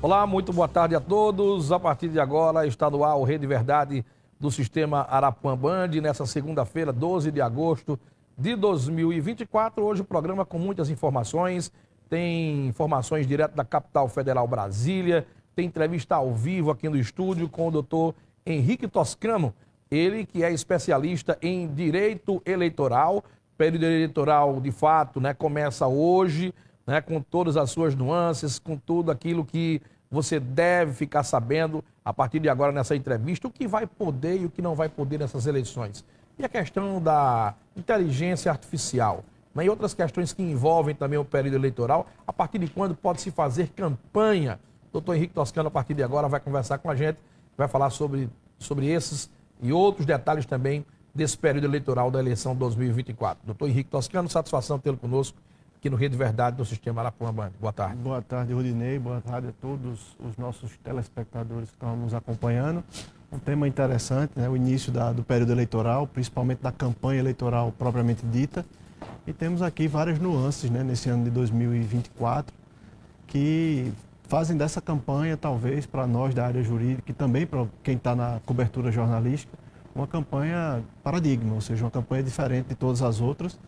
Olá, muito boa tarde a todos. A partir de agora está no ar o Rede Verdade do Sistema Arapuã Band, nessa segunda-feira, 12 de agosto de 2024. Hoje o programa com muitas informações, tem informações direto da capital federal Brasília, tem entrevista ao vivo aqui no estúdio com o doutor Henrique Toscano, ele que é especialista em direito eleitoral. O período eleitoral, de fato, começa hoje, com todas as suas nuances, com tudo aquilo que você deve ficar sabendo a partir de agora nessa entrevista, o que vai poder e o que não vai poder nessas eleições. E a questão da inteligência artificial, e outras questões que envolvem também o período eleitoral, a partir de quando pode se fazer campanha. O doutor Henrique Toscano, a partir de agora, vai conversar com a gente, vai falar sobre esses e outros detalhes também desse período eleitoral da eleição 2024. Doutor Henrique Toscano, satisfação tê-lo conosco aqui no Rede Verdade do Sistema Arapuã Band. Boa tarde. Boa tarde, Rodinei. Boa tarde a todos os nossos telespectadores que estão nos acompanhando. Um tema interessante, o início do período eleitoral, principalmente da campanha eleitoral propriamente dita. E temos aqui várias nuances nesse ano de 2024 que fazem dessa campanha, talvez, para nós da área jurídica e também para quem está na cobertura jornalística, uma campanha paradigma, ou seja, uma campanha diferente de todas as outras,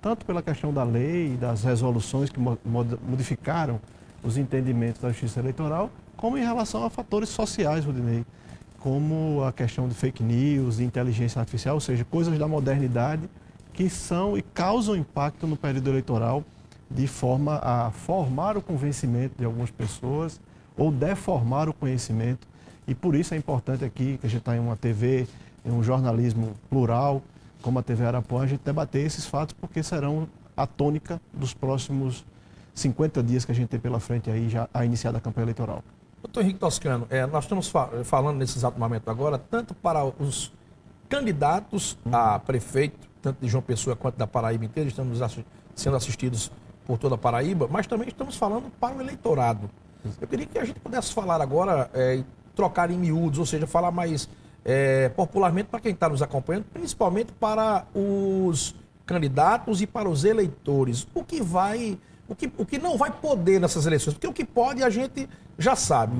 tanto pela questão da lei e das resoluções que modificaram os entendimentos da justiça eleitoral, como em relação a fatores sociais, Rodinei, como a questão de fake news, de inteligência artificial, ou seja, coisas da modernidade que são e causam impacto no período eleitoral de forma a formar o convencimento de algumas pessoas ou deformar o conhecimento. E por isso é importante aqui, que a gente está em uma TV, em um jornalismo plural, como a TV Arapuã, a gente debater esses fatos, porque serão a tônica dos próximos 50 dias que a gente tem pela frente aí, já a iniciar a campanha eleitoral. Doutor Henrique Toscano, nós estamos falando nesse exato momento agora, tanto para os candidatos a prefeito, tanto de João Pessoa quanto da Paraíba inteira, estamos sendo assistidos por toda a Paraíba, mas também estamos falando para o eleitorado. Eu queria que a gente pudesse falar agora, trocar em miúdos, ou seja, falar mais popularmente para quem está nos acompanhando, principalmente para os candidatos e para os eleitores. O que não vai poder nessas eleições, porque o que pode a gente já sabe,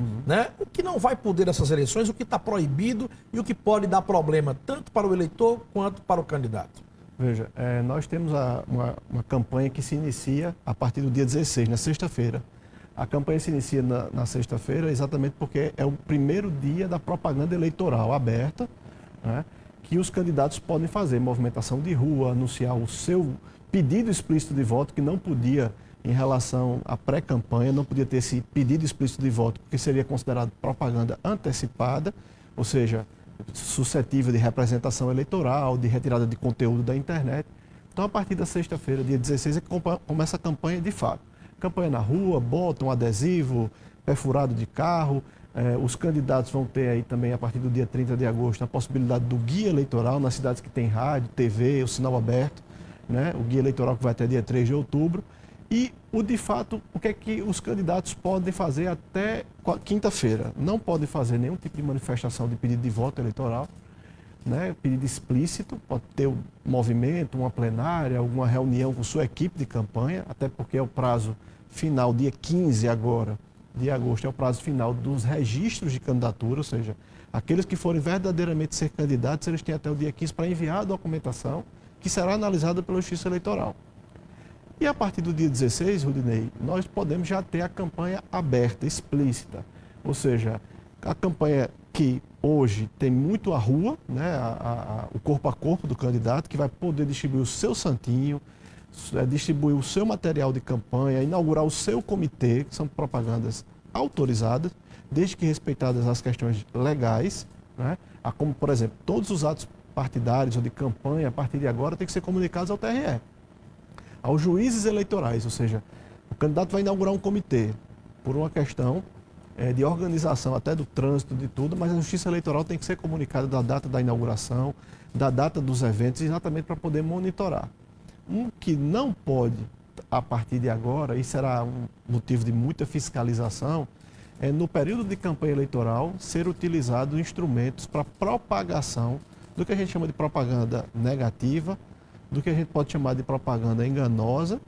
O que não vai poder nessas eleições, o que está proibido e o que pode dar problema, tanto para o eleitor quanto para o candidato. Veja, nós temos uma campanha que se inicia a partir do dia 16, na sexta-feira. A campanha se inicia na sexta-feira exatamente porque é o primeiro dia da propaganda eleitoral aberta, que os candidatos podem fazer movimentação de rua, anunciar o seu pedido explícito de voto, que não podia, em relação à pré-campanha, não podia ter esse pedido explícito de voto, porque seria considerado propaganda antecipada, ou seja, suscetível de representação eleitoral, de retirada de conteúdo da internet. Então, a partir da sexta-feira, dia 16, é que começa a campanha de fato. Campanha na rua, botam adesivo, perfurado de carro. Os candidatos vão ter aí também, a partir do dia 30 de agosto, a possibilidade do guia eleitoral nas cidades que tem rádio, TV, o sinal aberto, o guia eleitoral que vai até dia 3 de outubro. E, de fato, o que é que os candidatos podem fazer até quinta-feira? Não podem fazer nenhum tipo de manifestação de pedido de voto eleitoral, pedido explícito, pode ter um movimento, uma plenária, alguma reunião com sua equipe de campanha, até porque é o prazo final, dia 15 agora de agosto, é o prazo final dos registros de candidatura, ou seja, aqueles que forem verdadeiramente ser candidatos, eles têm até o dia 15 para enviar a documentação, que será analisada pela Justiça Eleitoral. E a partir do dia 16, Rodinei, nós podemos já ter a campanha aberta, explícita, ou seja, a campanha que hoje tem muito a rua, o corpo a corpo do candidato, que vai poder distribuir o seu santinho, distribuir o seu material de campanha, inaugurar o seu comitê, que são propagandas autorizadas, desde que respeitadas as questões legais, como, por exemplo, todos os atos partidários ou de campanha, a partir de agora, têm que ser comunicados ao TRE, aos juízes eleitorais, ou seja, o candidato vai inaugurar um comitê por uma questão de organização, até do trânsito, de tudo, mas a Justiça Eleitoral tem que ser comunicada da data da inauguração, da data dos eventos, exatamente para poder monitorar. Um que não pode, a partir de agora, e será um motivo de muita fiscalização, é no período de campanha eleitoral ser utilizado instrumentos para propagação do que a gente chama de propaganda negativa, do que a gente pode chamar de propaganda enganosa,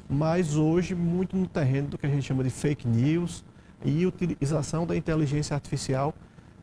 mas hoje muito no terreno do que a gente chama de fake news, e utilização da inteligência artificial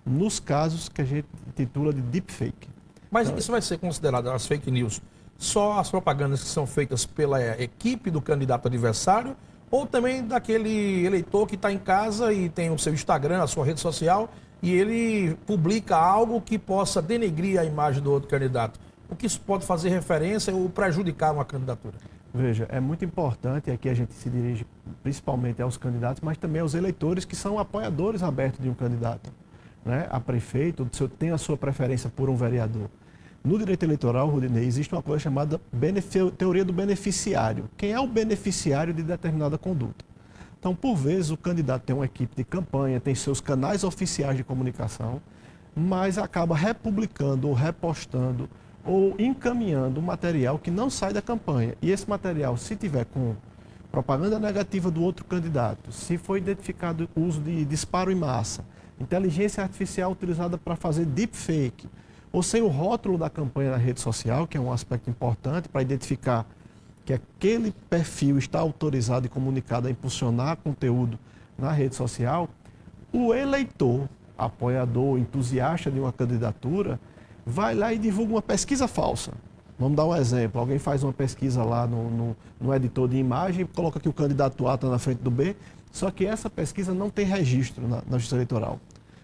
nos casos que a gente titula de deepfake. Mas isso vai ser considerado as fake news só as propagandas que são feitas pela equipe do candidato adversário ou também daquele eleitor que está em casa e tem o seu Instagram, a sua rede social e ele publica algo que possa denegrir a imagem do outro candidato? O que isso pode fazer referência ou prejudicar uma candidatura? Veja, é muito importante, aqui a gente se dirige principalmente aos candidatos, mas também aos eleitores que são apoiadores abertos de um candidato, né? A prefeito, tem a sua preferência por um vereador. No direito eleitoral, Rudinei, existe uma coisa chamada teoria do beneficiário. Quem é o beneficiário de determinada conduta? Então, por vezes, o candidato tem uma equipe de campanha, tem seus canais oficiais de comunicação, mas acaba republicando ou repostando ou encaminhando material que não sai da campanha. E esse material, se tiver com propaganda negativa do outro candidato, se for identificado o uso de disparo em massa, inteligência artificial utilizada para fazer deepfake, ou sem o rótulo da campanha na rede social, que é um aspecto importante para identificar que aquele perfil está autorizado e comunicado a impulsionar conteúdo na rede social, o eleitor, apoiador, entusiasta de uma candidatura, vai lá e divulga uma pesquisa falsa. Vamos dar um exemplo. Alguém faz uma pesquisa lá no editor de imagem, coloca que o candidato A está na frente do B, só que essa pesquisa não tem registro na Justiça Eleitoral.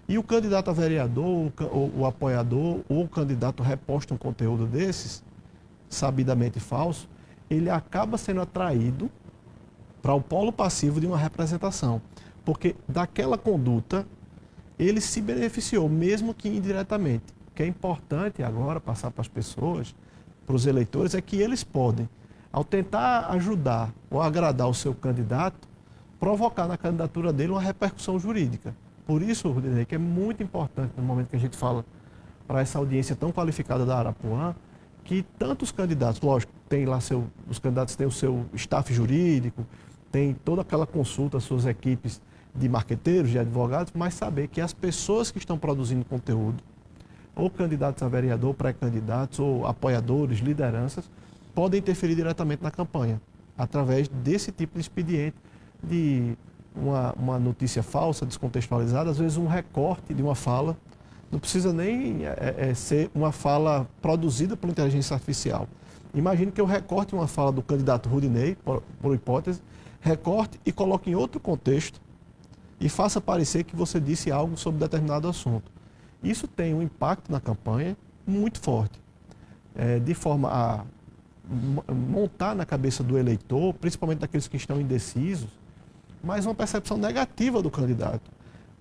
E o candidato a vereador, o apoiador ou o candidato reposta um conteúdo desses, sabidamente falso, ele acaba sendo atraído para o polo passivo de uma representação. Porque daquela conduta, ele se beneficiou, mesmo que indiretamente. O que é importante agora passar para as pessoas, para os eleitores, é que eles podem, ao tentar ajudar ou agradar o seu candidato, provocar na candidatura dele uma repercussão jurídica. Por isso, Rudinei, que é muito importante no momento que a gente fala para essa audiência tão qualificada da Arapuã, que tantos candidatos, lógico, tem lá os candidatos têm o seu staff jurídico, tem toda aquela consulta, suas equipes de marqueteiros, de advogados, mas saber que as pessoas que estão produzindo conteúdo, ou candidatos a vereador, pré-candidatos, ou apoiadores, lideranças, podem interferir diretamente na campanha, através desse tipo de expediente, de uma notícia falsa, descontextualizada, às vezes um recorte de uma fala, não precisa nem ser uma fala produzida por inteligência artificial. Imagine que eu recorte uma fala do candidato Rudinei, por hipótese, recorte e coloque em outro contexto e faça parecer que você disse algo sobre determinado assunto. Isso tem um impacto na campanha muito forte, de forma a montar na cabeça do eleitor, principalmente daqueles que estão indecisos, mas uma percepção negativa do candidato.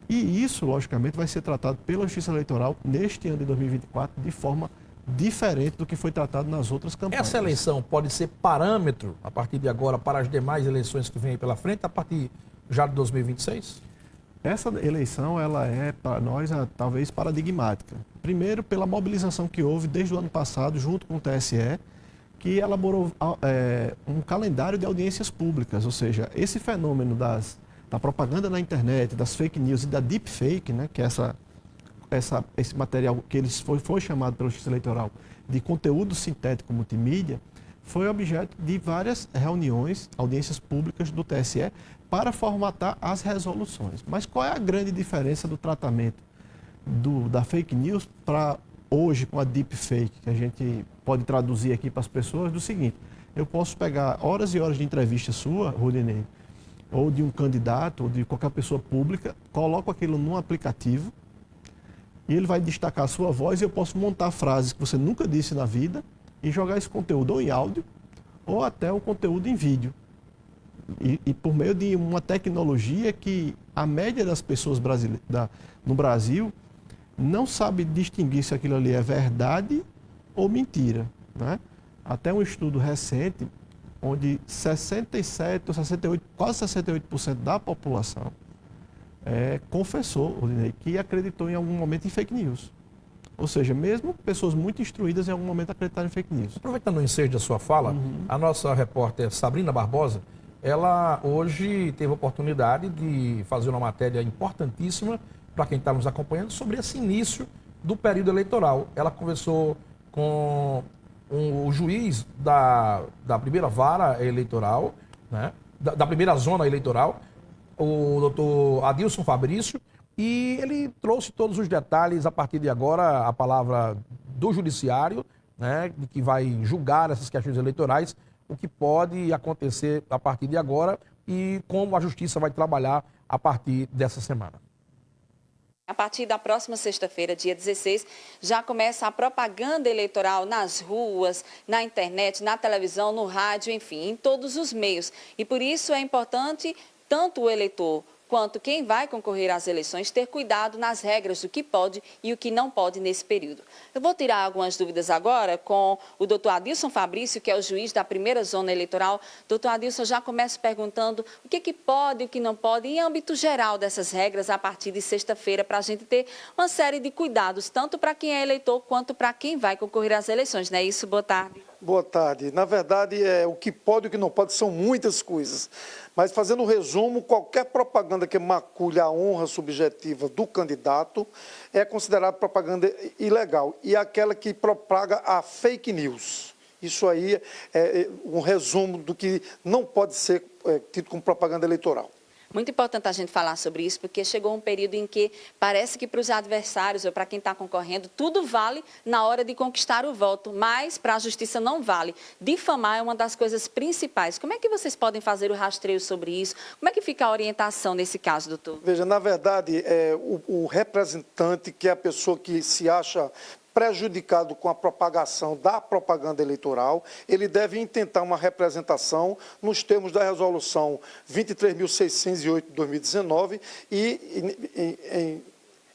E isso, logicamente, vai ser tratado pela Justiça Eleitoral neste ano de 2024 de forma diferente do que foi tratado nas outras campanhas. Essa eleição pode ser parâmetro, a partir de agora, para as demais eleições que vêm aí pela frente, a partir já de 2026? Essa eleição, ela é, para nós, talvez paradigmática. Primeiro, pela mobilização que houve desde o ano passado, junto com o TSE, que elaborou um calendário de audiências públicas, ou seja, esse fenômeno da propaganda na internet, das fake news e da deepfake, né, que é esse material que foi chamado pela Justiça Eleitoral de conteúdo sintético multimídia, foi objeto de várias reuniões, audiências públicas do TSE para formatar as resoluções. Mas qual é a grande diferença do tratamento da fake news para hoje com a deepfake, que a gente pode traduzir aqui para as pessoas, do seguinte: eu posso pegar horas e horas de entrevista sua, Rudinei, ou de um candidato, ou de qualquer pessoa pública, coloco aquilo num aplicativo e ele vai destacar a sua voz e eu posso montar frases que você nunca disse na vida e jogar esse conteúdo ou em áudio ou até o conteúdo em vídeo. E por meio de uma tecnologia que a média das pessoas no Brasil não sabe distinguir se aquilo ali é verdade ou mentira, né? Até um estudo recente, onde 67 ou 68, quase 68% da população confessou, Rudinei, que acreditou em algum momento em fake news. Ou seja, mesmo pessoas muito instruídas em algum momento acreditaram em fake news. Aproveitando o ensejo da sua fala, a nossa repórter Sabrina Barbosa, ela hoje teve a oportunidade de fazer uma matéria importantíssima para quem está nos acompanhando sobre esse início do período eleitoral. Ela conversou com o juiz da primeira vara eleitoral, né, da primeira zona eleitoral, o doutor Adilson Fabrício, e ele trouxe todos os detalhes, a partir de agora, a palavra do judiciário, né, que vai julgar essas questões eleitorais, o que pode acontecer a partir de agora e como a justiça vai trabalhar a partir dessa semana. A partir da próxima sexta-feira, dia 16, já começa a propaganda eleitoral nas ruas, na internet, na televisão, no rádio, enfim, em todos os meios. E por isso é importante tanto o eleitor quanto quem vai concorrer às eleições ter cuidado nas regras do que pode e o que não pode nesse período. Eu vou tirar algumas dúvidas agora com o doutor Adilson Fabrício, que é o juiz da primeira zona eleitoral. Doutor Adilson, já começo perguntando o que pode e o que não pode em âmbito geral dessas regras a partir de sexta-feira, para a gente ter uma série de cuidados, tanto para quem é eleitor quanto para quem vai concorrer às eleições, não é isso? Boa tarde. Boa tarde. Na verdade, o que pode e o que não pode são muitas coisas. Mas, fazendo um resumo, qualquer propaganda que macule a honra subjetiva do candidato é considerada propaganda ilegal. E aquela que propaga a fake news. Isso aí é um resumo do que não pode ser tido como propaganda eleitoral. Muito importante a gente falar sobre isso, porque chegou um período em que parece que para os adversários ou para quem está concorrendo, tudo vale na hora de conquistar o voto, mas para a justiça não vale. Difamar é uma das coisas principais. Como é que vocês podem fazer o rastreio sobre isso? Como é que fica a orientação nesse caso, doutor? Veja, na verdade, o representante, que é a pessoa que se acha prejudicado com a propagação da propaganda eleitoral, ele deve intentar uma representação nos termos da resolução 23.608 de 2019 e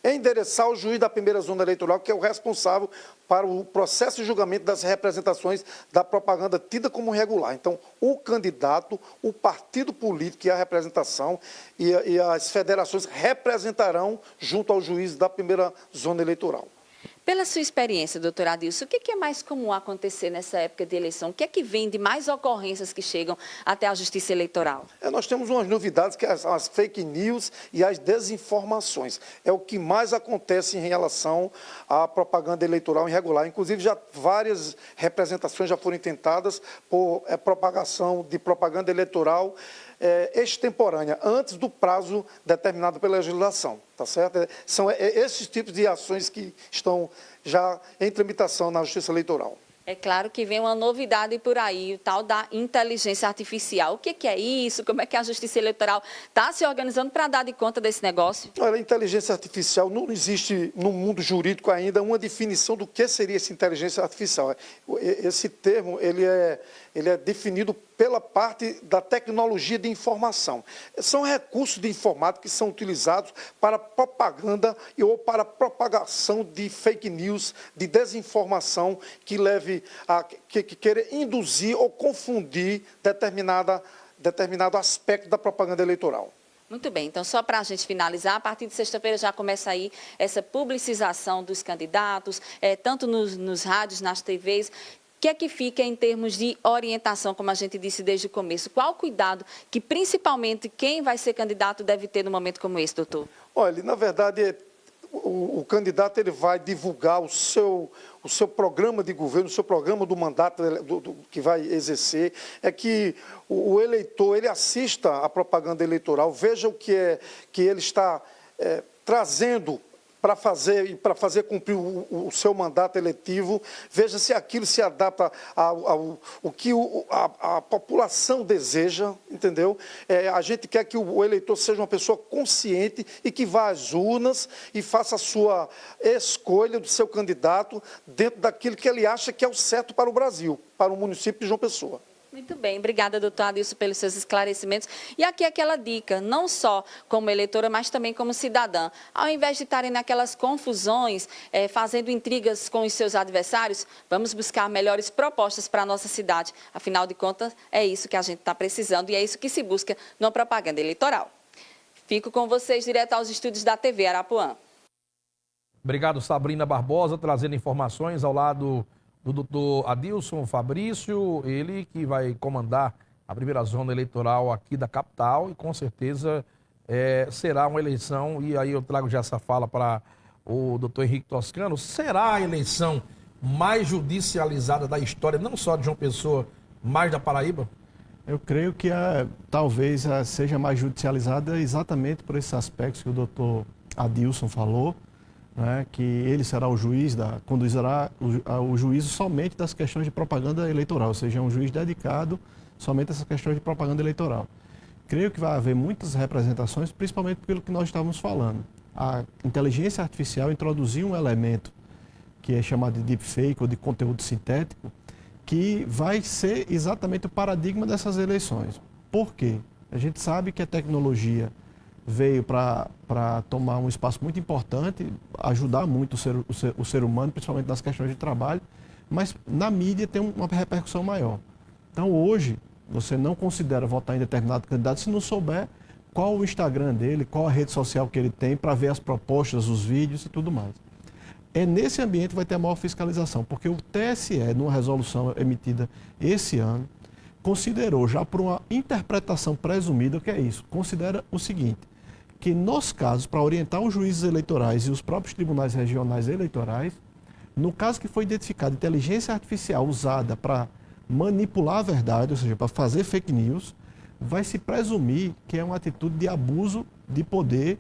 endereçar ao juiz da primeira zona eleitoral, que é o responsável para o processo de julgamento das representações da propaganda tida como irregular. Então, o candidato, o partido político e a representação e as federações representarão junto ao juiz da primeira zona eleitoral. Pela sua experiência, doutor Adilson, o que é mais comum acontecer nessa época de eleição? O que é que vem de mais ocorrências que chegam até a Justiça Eleitoral? Nós temos umas novidades, que são as fake news e as desinformações. É o que mais acontece em relação à propaganda eleitoral irregular. Inclusive, já várias representações já foram tentadas por propagação de propaganda eleitoral extemporânea, antes do prazo determinado pela legislação, tá certo? São esses tipos de ações que estão já em tramitação na Justiça Eleitoral. É claro que vem uma novidade por aí, o tal da inteligência artificial. O que é isso? Como é que a Justiça Eleitoral está se organizando para dar de conta desse negócio? Olha, a inteligência artificial, não existe no mundo jurídico ainda uma definição do que seria essa inteligência artificial. Esse termo, ele é definido pela parte da tecnologia de informação. São recursos de informática que são utilizados para propaganda ou para propagação de fake news, de desinformação que leve a que queira induzir ou confundir determinado aspecto da propaganda eleitoral. Muito bem, então só para a gente finalizar, a partir de sexta-feira já começa aí essa publicização dos candidatos, tanto nos rádios, nas TVs. O que é que fica em termos de orientação, como a gente disse desde o começo? Qual o cuidado que, principalmente, quem vai ser candidato deve ter num momento como esse, doutor? Olha, na verdade, o candidato ele vai divulgar o seu programa de governo, o seu programa do mandato que vai exercer, é que o eleitor ele assista à propaganda eleitoral, veja o que ele está trazendo para fazer cumprir o seu mandato eletivo, veja se aquilo se adapta ao que a população deseja, entendeu? A gente quer que o eleitor seja uma pessoa consciente e que vá às urnas e faça a sua escolha do seu candidato dentro daquilo que ele acha que é o certo para o Brasil, para o município de João Pessoa. Muito bem, obrigada, doutor Adilson, pelos seus esclarecimentos. E aqui aquela dica, não só como eleitora, mas também como cidadã. Ao invés de estarem naquelas confusões, fazendo intrigas com os seus adversários, vamos buscar melhores propostas para a nossa cidade. Afinal de contas, é isso que a gente está precisando e é isso que se busca numa propaganda eleitoral. Fico com vocês direto aos estúdios da TV Arapuã. Obrigado, Sabrina Barbosa, trazendo informações ao lado do doutor Adilson Fabrício, ele que vai comandar a primeira zona eleitoral aqui da capital e com certeza será uma eleição, e aí eu trago já essa fala para o doutor Henrique Toscano, será a eleição mais judicializada da história, não só de João Pessoa, mas da Paraíba? Eu creio que talvez seja mais judicializada exatamente por esses aspectos que o doutor Adilson falou, né, que ele será o juiz, conduzirá o juízo somente das questões de propaganda eleitoral, ou seja, é um juiz dedicado somente a essas questões de propaganda eleitoral. Creio que vai haver muitas representações, principalmente pelo que nós estávamos falando. A inteligência artificial introduziu um elemento que é chamado de deepfake ou de conteúdo sintético, que vai ser exatamente o paradigma dessas eleições. Por quê? A gente sabe que a tecnologia veio para tomar um espaço muito importante, ajudar muito o ser humano, principalmente nas questões de trabalho, mas na mídia tem uma repercussão maior. Então hoje, você não considera votar em determinado candidato se não souber qual o Instagram dele, qual a rede social que ele tem para ver as propostas, os vídeos e tudo mais. É nesse ambiente que vai ter a maior fiscalização, porque o TSE, numa resolução emitida esse ano, considerou já por uma interpretação presumida, o que é isso? Considera o seguinte, que nos casos, para orientar os juízes eleitorais e os próprios tribunais regionais eleitorais, no caso que foi identificada inteligência artificial usada para manipular a verdade, ou seja, para fazer fake news, vai se presumir que é uma atitude de abuso de poder,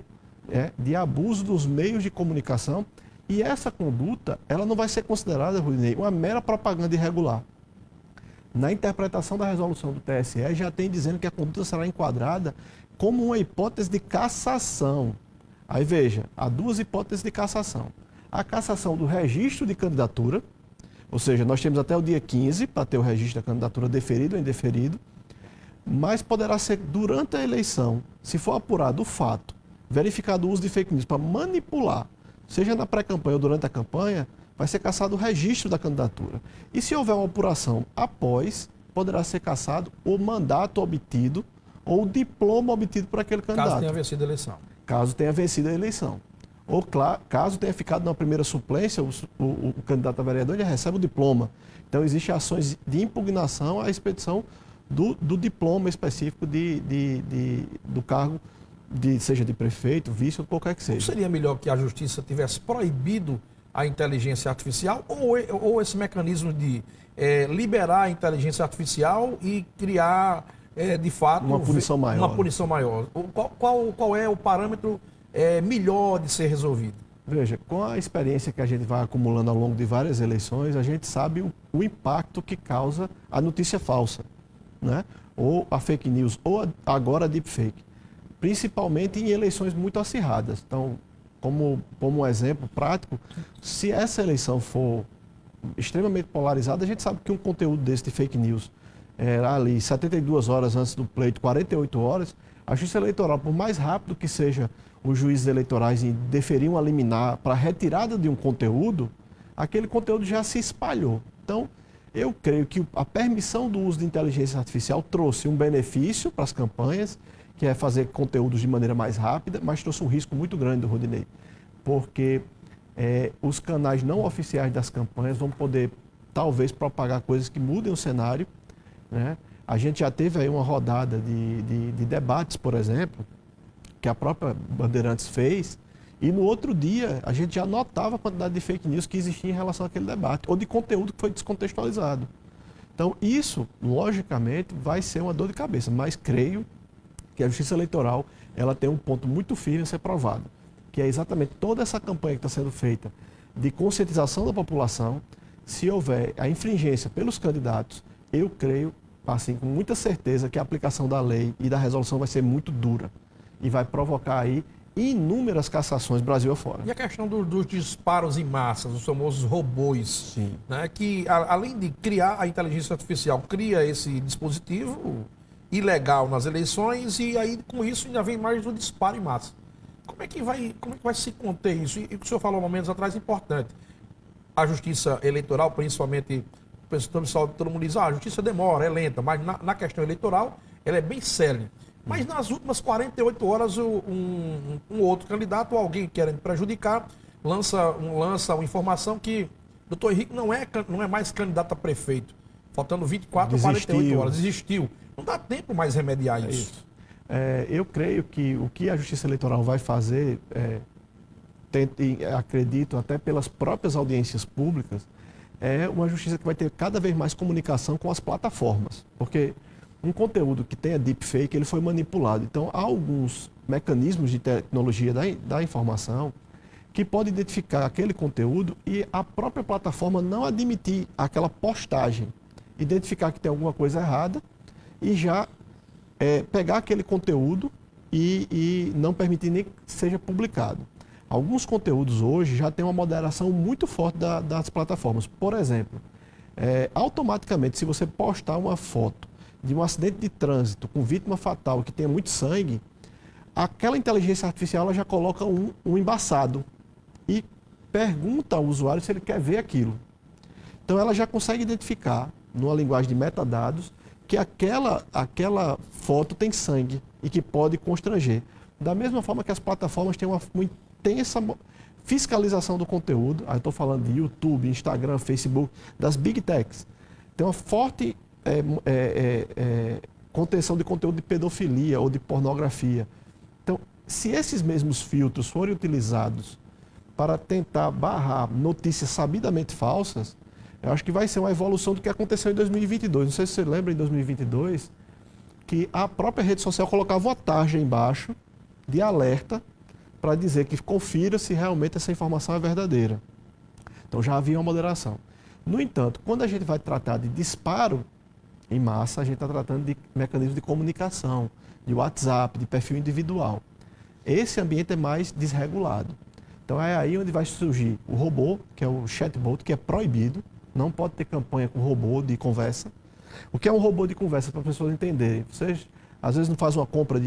de abuso dos meios de comunicação, e essa conduta, ela não vai ser considerada, Rudinei, uma mera propaganda irregular. Na interpretação da resolução do TSE, já tem dizendo que a conduta será enquadrada como uma hipótese de cassação. Aí veja, há duas hipóteses de cassação. A cassação do registro de candidatura, ou seja, nós temos até o dia 15 para ter o registro da candidatura deferido ou indeferido, mas poderá ser durante a eleição, se for apurado o fato, verificado o uso de fake news para manipular, seja na pré-campanha ou durante a campanha, vai ser cassado o registro da candidatura. E se houver uma apuração após, poderá ser cassado o mandato obtido ou o diploma obtido por aquele candidato. Caso tenha vencido a eleição. Caso tenha vencido a eleição. Ou caso tenha ficado na primeira suplência, o candidato a vereador já recebe o diploma. Então, existem ações de impugnação à expedição do diploma específico do cargo, seja de prefeito, vice ou qualquer que seja. Não seria melhor que a justiça tivesse proibido a inteligência artificial ou esse mecanismo de liberar a inteligência artificial e criar, de fato, uma punição maior? Uma punição maior. Qual é o parâmetro melhor de ser resolvido? Veja, com a experiência que a gente vai acumulando ao longo de várias eleições, a gente sabe o impacto que causa a notícia falsa, né? Ou a fake news, ou agora a deepfake. Principalmente em eleições muito acirradas. Então, como um exemplo prático, se essa eleição for extremamente polarizada, a gente sabe que um conteúdo desse de fake news era ali 72 horas antes do pleito, 48 horas, a Justiça Eleitoral, por mais rápido que seja os juízes eleitorais em deferir uma liminar para a retirada de um conteúdo, aquele conteúdo já se espalhou. Então, eu creio que a permissão do uso de inteligência artificial trouxe um benefício para as campanhas, que é fazer conteúdos de maneira mais rápida, mas trouxe um risco muito grande do Rudinei, porque os canais não oficiais das campanhas vão poder, talvez, propagar coisas que mudem o cenário, né? A gente já teve aí uma rodada de debates, por exemplo, que a própria Bandeirantes fez, e no outro dia a gente já notava a quantidade de fake news que existia em relação àquele debate, ou de conteúdo que foi descontextualizado. Então, isso, logicamente, vai ser uma dor de cabeça, mas creio que a Justiça Eleitoral ela tem um ponto muito firme a ser provado, que é exatamente toda essa campanha que está sendo feita de conscientização da população. Se houver a infringência pelos candidatos, eu creio, assim, com muita certeza, que a aplicação da lei e da resolução vai ser muito dura e vai provocar aí inúmeras cassações Brasil afora. E a questão dos disparos em massa, os famosos robôs, Sim. Né, que além de criar a inteligência artificial, cria esse dispositivo ilegal nas eleições e aí com isso ainda vem mais um disparo em massa. Como é que vai se conter isso? E o que o senhor falou momentos atrás é importante. A justiça eleitoral, principalmente, todo mundo diz, a justiça demora, é lenta, mas na questão eleitoral ela é bem séria. Mas nas últimas 48 horas um outro candidato ou alguém querendo prejudicar lança uma informação que o doutor Henrique não é mais candidato a prefeito. Faltando 24 ou 48 horas. Desistiu. Não dá tempo mais remediar isso. Eu creio que o que a Justiça Eleitoral vai fazer, acredito até pelas próprias audiências públicas, é uma justiça que vai ter cada vez mais comunicação com as plataformas. Porque um conteúdo que tenha deepfake, ele foi manipulado. Então, há alguns mecanismos de tecnologia da informação que podem identificar aquele conteúdo e a própria plataforma não admitir aquela postagem, identificar que tem alguma coisa errada e já pegar aquele conteúdo e não permitir nem que seja publicado. Alguns conteúdos hoje já têm uma moderação muito forte das plataformas. Por exemplo, automaticamente, se você postar uma foto de um acidente de trânsito com vítima fatal que tenha muito sangue, aquela inteligência artificial ela já coloca um embaçado e pergunta ao usuário se ele quer ver aquilo. Então ela já consegue identificar, numa linguagem de metadados, que aquela foto tem sangue e que pode constranger. Da mesma forma que as plataformas têm uma intensa fiscalização do conteúdo, aí estou falando de YouTube, Instagram, Facebook, das Big Techs, tem uma forte contenção de conteúdo de pedofilia ou de pornografia. Então, se esses mesmos filtros forem utilizados para tentar barrar notícias sabidamente falsas, eu acho que vai ser uma evolução do que aconteceu em 2022. Não sei se você lembra, em 2022, que a própria rede social colocava uma tarja embaixo de alerta para dizer que confira se realmente essa informação é verdadeira. Então já havia uma moderação. No entanto, quando a gente vai tratar de disparo em massa, a gente está tratando de mecanismos de comunicação, de WhatsApp, de perfil individual. Esse ambiente é mais desregulado. Então é aí onde vai surgir o robô, que é o chatbot, que é proibido. Não pode ter campanha com robô de conversa. O que é um robô de conversa, para as pessoas entenderem? Vocês, às vezes, não fazem uma compra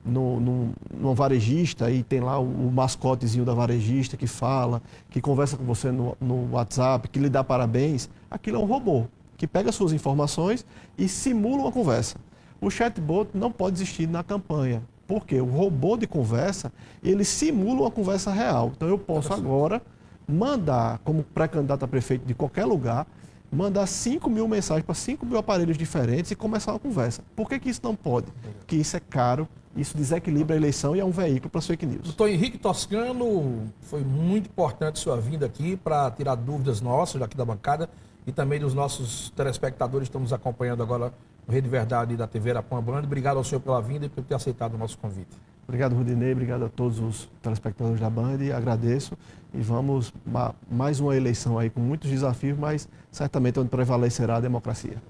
num varejista e tem lá o mascotezinho da varejista que fala, que conversa com você no WhatsApp, que lhe dá parabéns. Aquilo é um robô que pega suas informações e simula uma conversa. O chatbot não pode existir na campanha, porque o robô de conversa, ele simula uma conversa real. Então eu posso agora mandar, como pré-candidato a prefeito de qualquer lugar, mandar 5 mil mensagens para 5 mil aparelhos diferentes e começar uma conversa. Por que isso não pode? Porque isso é caro, isso desequilibra a eleição e é um veículo para as fake news. Doutor Henrique Toscano, foi muito importante sua vinda aqui para tirar dúvidas nossas aqui da bancada e também dos nossos telespectadores que estão nos acompanhando agora no Rede Verdade da TV Arapuã Band. Obrigado ao senhor pela vinda e por ter aceitado o nosso convite. Obrigado, Rudinei. Obrigado a todos os telespectadores da Band. Agradeço. E vamos mais uma eleição aí com muitos desafios, mas certamente onde prevalecerá a democracia.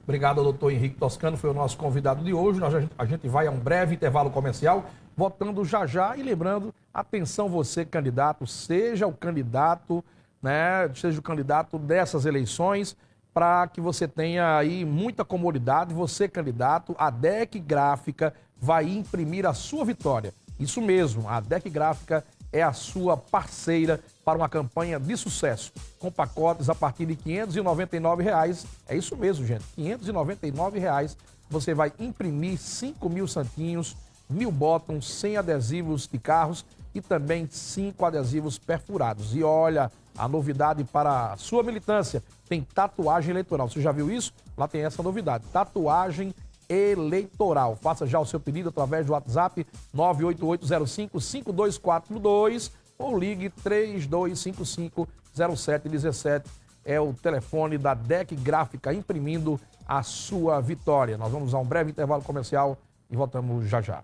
Obrigado ao doutor Henrique Toscano, foi o nosso convidado de hoje. A gente vai a um breve intervalo comercial, votando já e lembrando, atenção você, candidato, seja o candidato, né, seja o candidato dessas eleições, para que você tenha aí muita comodidade. Você, candidato, a DEC Gráfica vai imprimir a sua vitória. Isso mesmo, a DEC Gráfica é a sua parceira para uma campanha de sucesso, com pacotes a partir de R$ 599. É isso mesmo, gente, R$ 599. Você vai imprimir 5 mil santinhos, 1000 botões, 100 adesivos de carros e também 5 adesivos perfurados. E olha, a novidade para a sua militância, tem tatuagem eleitoral. Você já viu isso? Lá tem essa novidade, tatuagem eleitoral. Faça já o seu pedido através do WhatsApp 988055242 ou ligue 32550717. É o telefone da DEC Gráfica imprimindo a sua vitória. Nós vamos a um breve intervalo comercial e voltamos já.